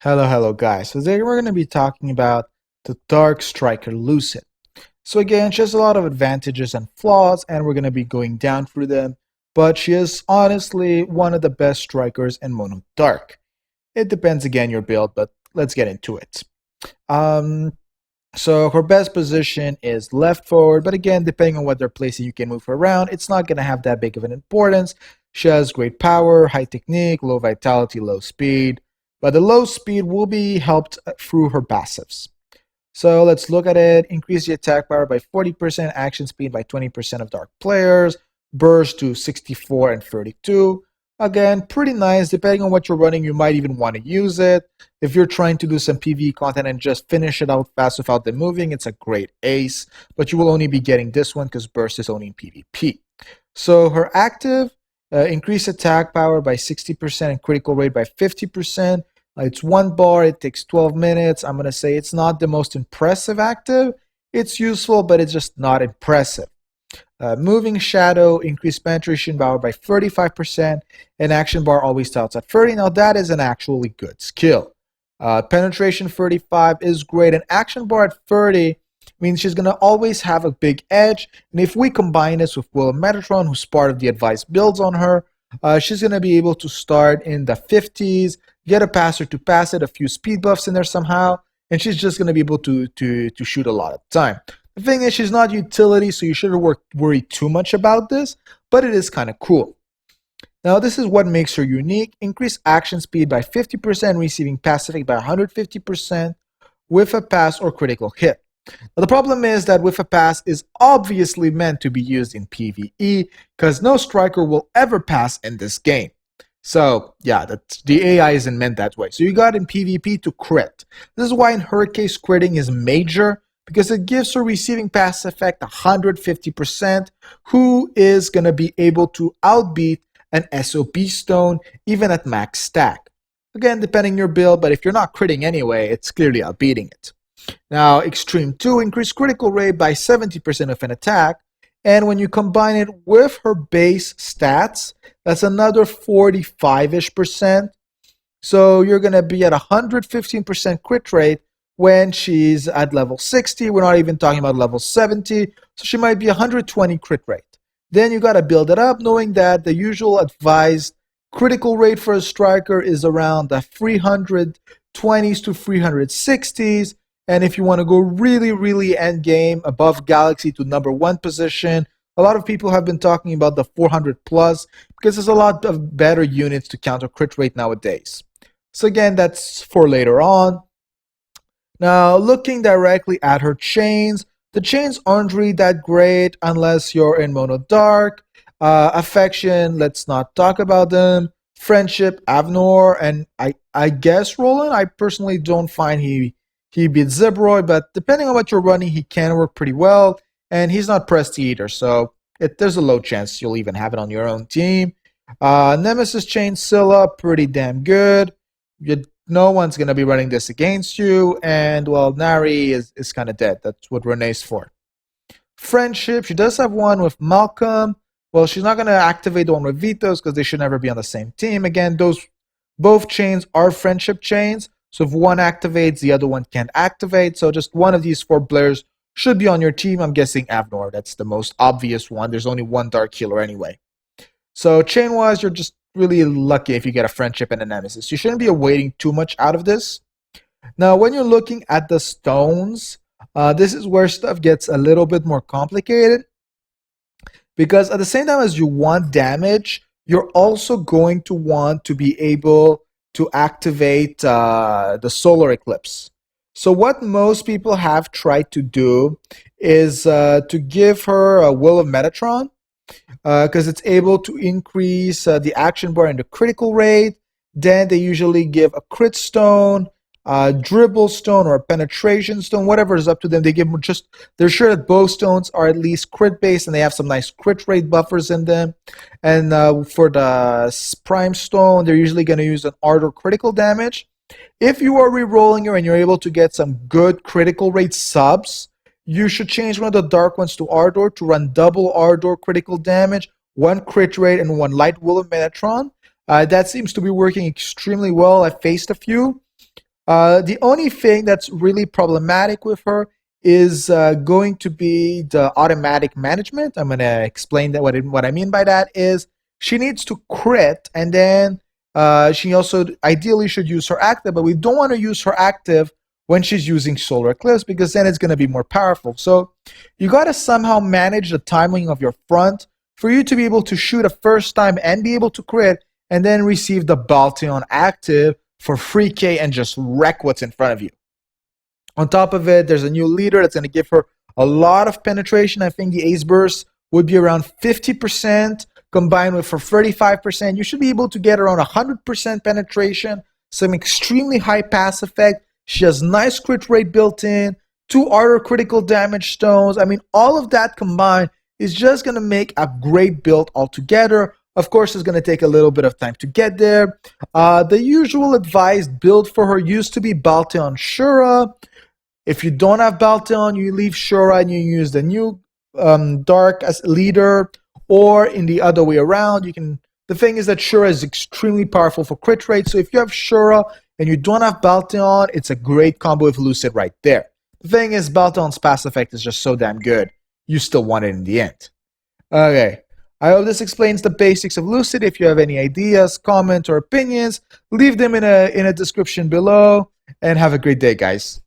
Hello guys. So today we're going to be talking about the Dark Striker Lucid. So again, she has a lot of advantages and flaws, and we're going to be going down through them. But she is honestly one of the best strikers in Mono Dark. It depends again your build, but let's get into it. Um, so her best position is left forward, but again, depending on what they're placing, you can move her around. It's not going to have that big of an importance. She has great power, high technique, low vitality, low speed, but the low speed will be helped through her passives. So let's look at it. Increase the attack power by 40%, action speed by 20% of dark players, burst to 64 and 32. Again, pretty nice. Depending on what you're running, you might even want to use it. If you're trying to do some PvE content and just finish it out fast without them moving, it's a great ace. But you will only be getting this one because burst is only in PvP. So her active, increase attack power by 60% and critical rate by 50%. It's one bar, it takes 12 minutes. I'm going to say it's not the most impressive active. It's useful, but it's just not impressive. Moving shadow, increased penetration power by 35%, and action bar always starts at 30. Now that is an actually good skill. Penetration 35 is great, and action bar at 30 means she's going to always have a big edge. And if we combine this with Will of Metatron, who's part of the advice builds on her, she's going to be able to start in the 50s, get a passer to pass it, a few speed buffs in there somehow, and she's just going to be able to shoot a lot of time. The thing is, she's not utility, so you shouldn't worry too much about this, but it is kind of cool. Now, this is what makes her unique. Increase action speed by 50%, receiving pacific by 150% with a pass or critical hit. Now, the problem is that with a pass is obviously meant to be used in PvE, because no striker will ever pass in this game. So, yeah, the AI isn't meant that way. So you got in PvP to crit. This is why in her case, critting is major, because it gives her receiving pass effect 150%, who is going to be able to outbeat an SOP stone even at max stack. Again, depending your build, but if you're not critting anyway, it's clearly outbeating it. Now, Extreme 2, increase critical rate by 70% of an attack, and when you combine it with her base stats, that's another 45-ish percent. So you're going to be at 115% crit rate when she's at level 60. We're not even talking about level 70. So she might be 120 crit rate. Then you got to build it up knowing that the usual advised critical rate for a striker is around the 320s to 360s. And if you want to go really end game above Galaxy to number 1 position, a lot of people have been talking about the 400 plus because there's a lot of better units to counter crit rate nowadays. So again, that's for later on. Now, looking directly at her chains, the chains aren't really that great unless you're in Mono Dark. Affection, let's not talk about them. Friendship, Avnor, and I guess Roland. I personally don't find he beats Zebroid, but depending on what you're running, he can work pretty well. And he's not pressed either, so there's a low chance you'll even have it on your own team. Nemesis Chain Scylla, pretty damn good. No one's going to be running this against you. And, well, Nari is kind of dead. That's what Renee's for. Friendship, she does have one with Malcolm. Well, she's not going to activate the one with Vitos because they should never be on the same team. Again, both chains are friendship chains. So if one activates, the other one can't activate. So just one of these 4 players should be on your team. I'm guessing Avnor. That's the most obvious one. There's only one Dark Healer anyway. So chain-wise, you're just really lucky if you get a Friendship and a Nemesis. You shouldn't be awaiting too much out of this. Now, when you're looking at the stones, this is where stuff gets a little bit more complicated. Because at the same time as you want damage, you're also going to want to be able to activate the Solar Eclipse. So what most people have tried to do is to give her a Will of Metatron, because it's able to increase the action bar and the critical rate. Then they usually give a crit stone, a dribble stone, or a penetration stone, whatever is up to them. They give them they're sure that both stones are at least crit based and they have some nice crit rate buffers in them. And for the prime stone, they're usually going to use an ardor critical damage. If you are re-rolling her and you're able to get some good critical rate subs, you should change one of the dark ones to Ardor to run double Ardor critical damage, 1 crit rate, and 1 light Will of Metatron. That seems to be working extremely well. I faced a few. The only thing that's really problematic with her is going to be the automatic management. I'm going to explain that what I mean by that is she needs to crit, and then she also ideally should use her active, but we don't want to use her active when she's using solar eclipse because then it's going to be more powerful. So you got to somehow manage the timing of your front for you to be able to shoot a first time and be able to crit and then receive the bounty on active for 3K and just wreck what's in front of you. On top of it, there's a new leader that's going to give her a lot of penetration. I think the ace burst would be around 50% combined with her 35%. You should be able to get around 100% penetration, some extremely high pass effect. She has nice crit rate built in, 2 other critical damage stones. I mean, all of that combined is just going to make a great build altogether. Of course, it's going to take a little bit of time to get there. The usual advised build for her used to be Balteon Shura. If you don't have Balteon, you leave Shura and you use the new Dark as leader, or in the other way around. You can. The thing is that Shura is extremely powerful for crit rate, so if you have Shura and you don't have Balteon, it's a great combo with Lucid right there. The thing is, Balteon's pass effect is just so damn good, you still want it in the end. Okay. I hope this explains the basics of Lucid. If you have any ideas, comments, or opinions, leave them in a description below. And have a great day, guys.